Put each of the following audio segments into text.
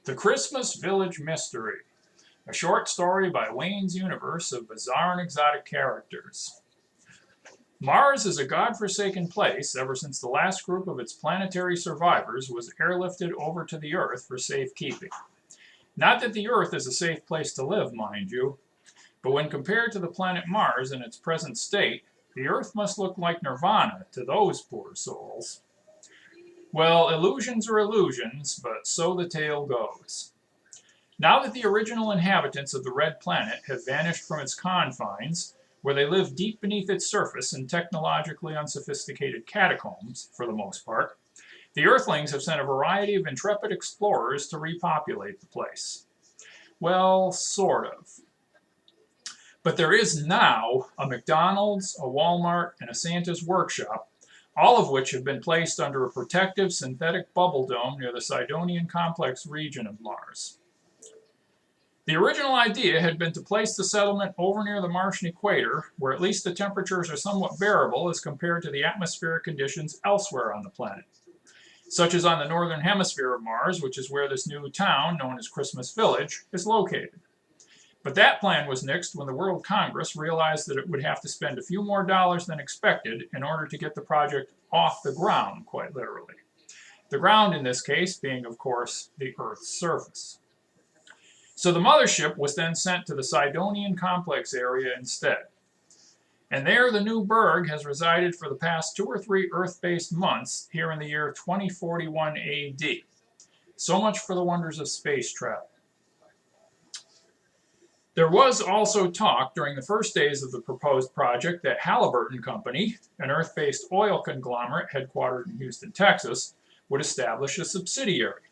The Christmas Village Mystery, a short story by Wayne's universe of bizarre and exotic characters. Mars is a godforsaken place ever since the last group of its planetary survivors was airlifted over to the Earth for safekeeping. Not that the Earth is a safe place to live, mind you, but when compared to the planet Mars in its present state, the Earth must look like nirvana to those poor souls. Well, illusions are illusions, but so the tale goes. Now that the original inhabitants of the Red Planet have vanished from its confines, where they live deep beneath its surface in technologically unsophisticated catacombs, for the most part, the Earthlings have sent a variety of intrepid explorers to repopulate the place. Well, sort of. But there is now a McDonald's, a Walmart, and a Santa's workshop, all of which have been placed under a protective synthetic bubble dome near the Sidonian Complex region of Mars. The original idea had been to place the settlement over near the Martian equator, where at least the temperatures are somewhat bearable as compared to the atmospheric conditions elsewhere on the planet, such as on the northern hemisphere of Mars, which is where this new town, known as Christmas Village, is located. But that plan was nixed when the World Congress realized that it would have to spend a few more dollars than expected in order to get the project off the ground, quite literally. The ground in this case being, of course, the Earth's surface. So the mothership was then sent to the Sidonian Complex area instead. And there the new Berg has resided for the past 2 or 3 Earth-based months here in the year 2041 AD. So much for the wonders of space travel. There was also talk during the first days of the proposed project that Halliburton Company, an Earth-based oil conglomerate headquartered in Houston, Texas, would establish a subsidiary.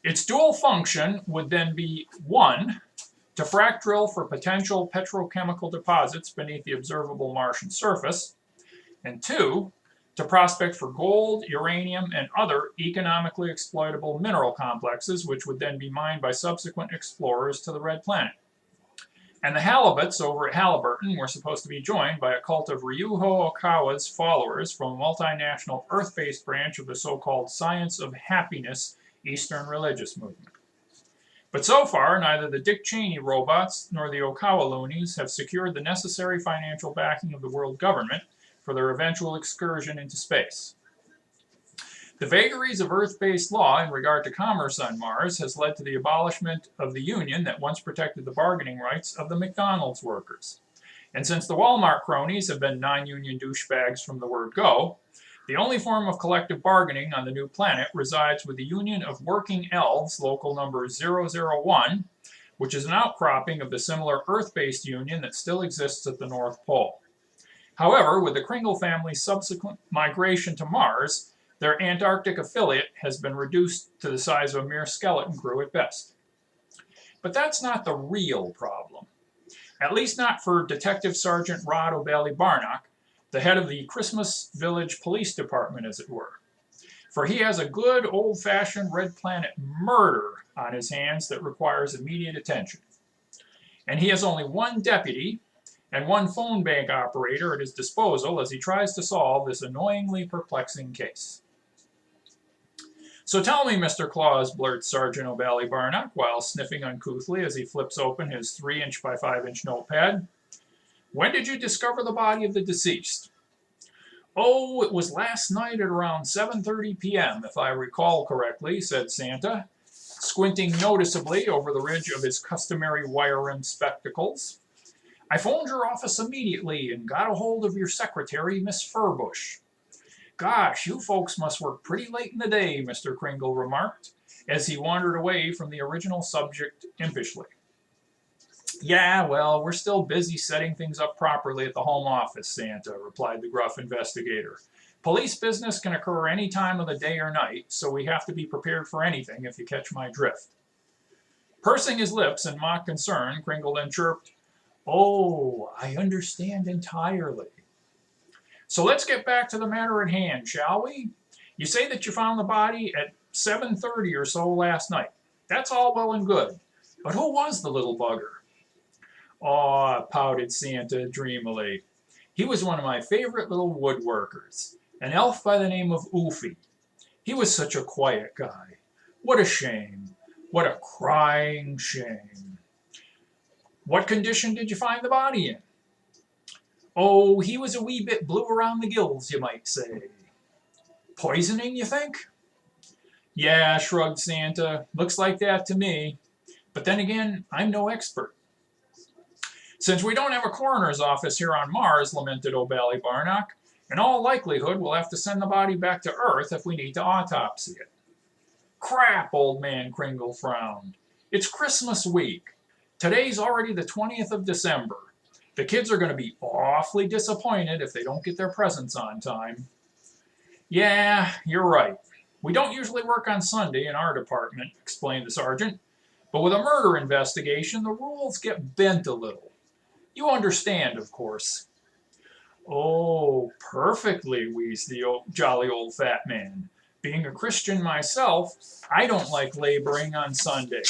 Its dual function would then be 1, to frac drill for potential petrochemical deposits beneath the observable Martian surface, and 2, to prospect for gold, uranium, and other economically exploitable mineral complexes, which would then be mined by subsequent explorers to the Red Planet. And the Halibuts over at Halliburton were supposed to be joined by a cult of Ryuho Okawa's followers from a multinational Earth-based branch of the so-called Science of Happiness Eastern religious movement. But so far, neither the Dick Cheney robots nor the Okawa loonies have secured the necessary financial backing of the world government for their eventual excursion into space. The vagaries of Earth-based law in regard to commerce on Mars has led to the abolishment of the union that once protected the bargaining rights of the McDonald's workers. And since the Walmart cronies have been non-union douchebags from the word go, the only form of collective bargaining on the new planet resides with the Union of Working Elves, local number 001, which is an outcropping of the similar Earth-based union that still exists at the North Pole. However, with the Kringle family's subsequent migration to Mars, their Antarctic affiliate has been reduced to the size of a mere skeleton crew at best. But that's not the real problem. At least not for Detective Sergeant Rod O'Bally Barnock, the head of the Christmas Village Police Department, as it were. For he has a good old-fashioned Red Planet murder on his hands that requires immediate attention. And he has only 1 deputy and 1 phone bank operator at his disposal as he tries to solve this annoyingly perplexing case. "So tell me, Mr. Claus," blurts Sergeant O'Bally Barnock while sniffing uncouthly as he flips open his 3-inch by 5-inch notepad, "when did you discover the body of the deceased?" "Oh, it was last night at around 7:30 p.m., if I recall correctly," said Santa, squinting noticeably over the ridge of his customary wire-rimmed spectacles. "I phoned your office immediately and got a hold of your secretary, Miss Furbush." "Gosh, you folks must work pretty late in the day," Mr. Kringle remarked, as he wandered away from the original subject impishly. "Yeah, well, we're still busy setting things up properly at the home office, Santa," replied the gruff investigator. "Police business can occur any time of the day or night, so we have to be prepared for anything, if you catch my drift." Pursing his lips in mock concern, Kringle then chirped, "Oh, I understand entirely. So let's get back to the matter at hand, shall we? You say that you found the body at 7:30 or so last night. That's all well and good. But who was the little bugger?" "Aw," pouted Santa dreamily. "He was one of my favorite little woodworkers, an elf by the name of Oofy. He was such a quiet guy. What a shame. What a crying shame. What condition did you find the body in? Oh, he was a wee bit blue around the gills, you might say. Poisoning, you think? Yeah, shrugged Santa. Looks like that to me. But then again, I'm no expert. Since we don't have a coroner's office here on Mars, lamented O'Ballybarnock, in all likelihood we'll have to send the body back to Earth if we need to autopsy it. Crap, old man Kringle frowned. It's Christmas week. Today's already the 20th of December. The kids are going to be awfully disappointed if they don't get their presents on time. Yeah, you're right. We don't usually work on Sunday in our department, explained the sergeant. But with a murder investigation, the rules get bent a little. You understand, of course. Oh, perfectly, wheezed the jolly old fat man. Being a Christian myself, I don't like laboring on Sunday.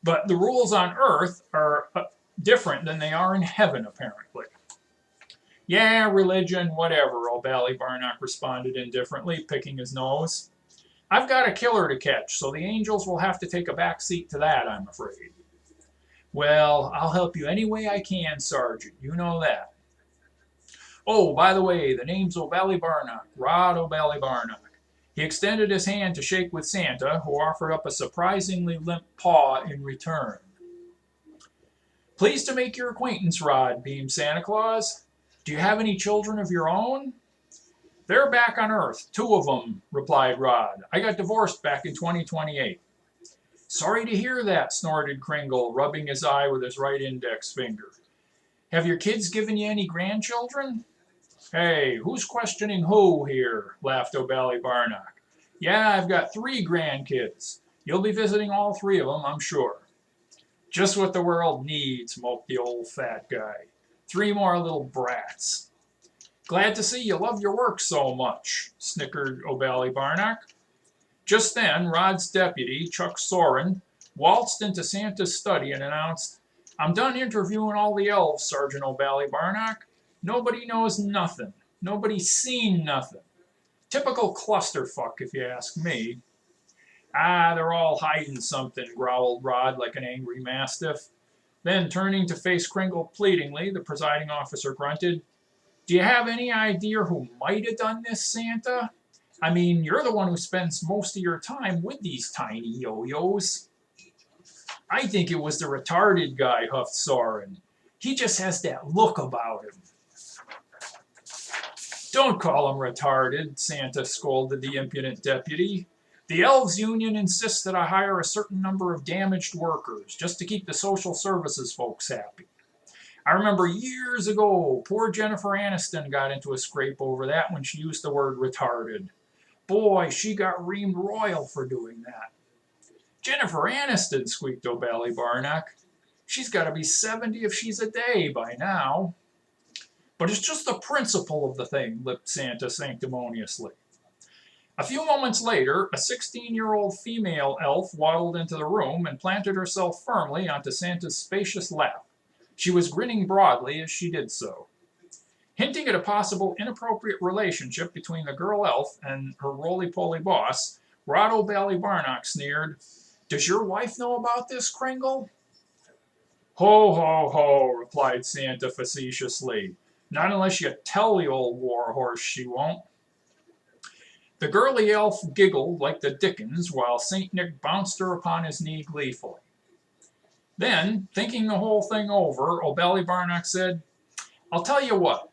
But the rules on earth are different than they are in heaven, apparently. Yeah, religion, whatever, O'Ballybarnock responded indifferently, picking his nose. I've got a killer to catch, so the angels will have to take a back seat to that, I'm afraid. Well, I'll help you any way I can, Sergeant. You know that. Oh, by the way, the name's O'Ballybarnock, Rod O'Ballybarnock. He extended his hand to shake with Santa, who offered up a surprisingly limp paw in return. Pleased to make your acquaintance, Rod, beamed Santa Claus. Do you have any children of your own? They're back on Earth, 2 of them, replied Rod. I got divorced back in 2028. Sorry to hear that, snorted Kringle, rubbing his eye with his right index finger. Have your kids given you any grandchildren? Hey, who's questioning who here? Laughed O'Ballybarnock. Yeah, I've got 3 grandkids. You'll be visiting all 3 of them, I'm sure. Just what the world needs, moped the old fat guy. 3 more little brats. Glad to see you love your work so much, snickered O'Ballybarnock. Just then, Rod's deputy, Chuck Soren, waltzed into Santa's study and announced, I'm done interviewing all the elves, Sergeant O'Ballybarnock. Nobody knows nothing. Nobody's seen nothing. Typical clusterfuck, if you ask me. Ah, they're all hiding something, growled Rod like an angry mastiff. Then, turning to face Kringle pleadingly, the presiding officer grunted, Do you have any idea who might have done this, Santa? I mean, you're the one who spends most of your time with these tiny yo-yos. I think it was the retarded guy, huffed Soren. He just has that look about him. Don't call him retarded, Santa scolded the impudent deputy. The Elves Union insists that I hire a certain number of damaged workers just to keep the social services folks happy. I remember years ago, poor Jennifer Aniston got into a scrape over that when she used the word retarded. Boy, she got reamed royal for doing that. Jennifer Aniston, squeaked O'Ballybarnock. She's got to be 70 if she's a day by now. But it's just the principle of the thing, lipped Santa sanctimoniously. A few moments later, a 16-year-old female elf waddled into the room and planted herself firmly onto Santa's spacious lap. She was grinning broadly as she did so. Hinting at a possible inappropriate relationship between the girl elf and her roly-poly boss, Rod O'Ballybarnock sneered, Does your wife know about this, Kringle? Ho, ho, ho, replied Santa facetiously. Not unless you tell the old warhorse she won't. The girly elf giggled like the dickens while St. Nick bounced her upon his knee gleefully. Then, thinking the whole thing over, O'Ballybarnock said, I'll tell you what.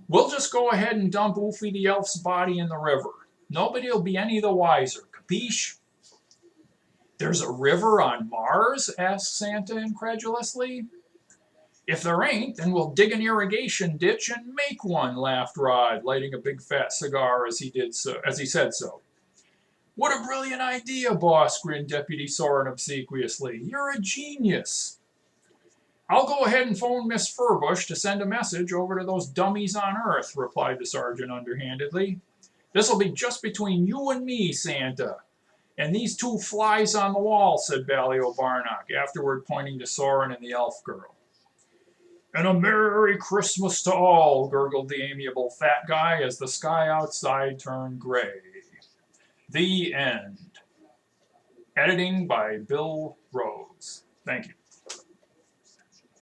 We'll just go ahead and dump Oofy the elf's body in the river. Nobody'll be any the wiser, capiche? There's a river on Mars? Asked Santa incredulously. If there ain't, then we'll dig an irrigation ditch and make one, laughed Rod, lighting a big fat cigar as he said so. What a brilliant idea, boss, grinned Deputy Soren obsequiously. You're a genius. I'll go ahead and phone Miss Furbush to send a message over to those dummies on Earth, replied the sergeant underhandedly. This'll be just between you and me, Santa. And these 2 flies on the wall, said O'Ballybarnock, afterward pointing to Soren and the elf girl. And a Merry Christmas to all, gurgled the amiable fat guy as the sky outside turned gray. The end. Editing by Bill Rose. Thank you.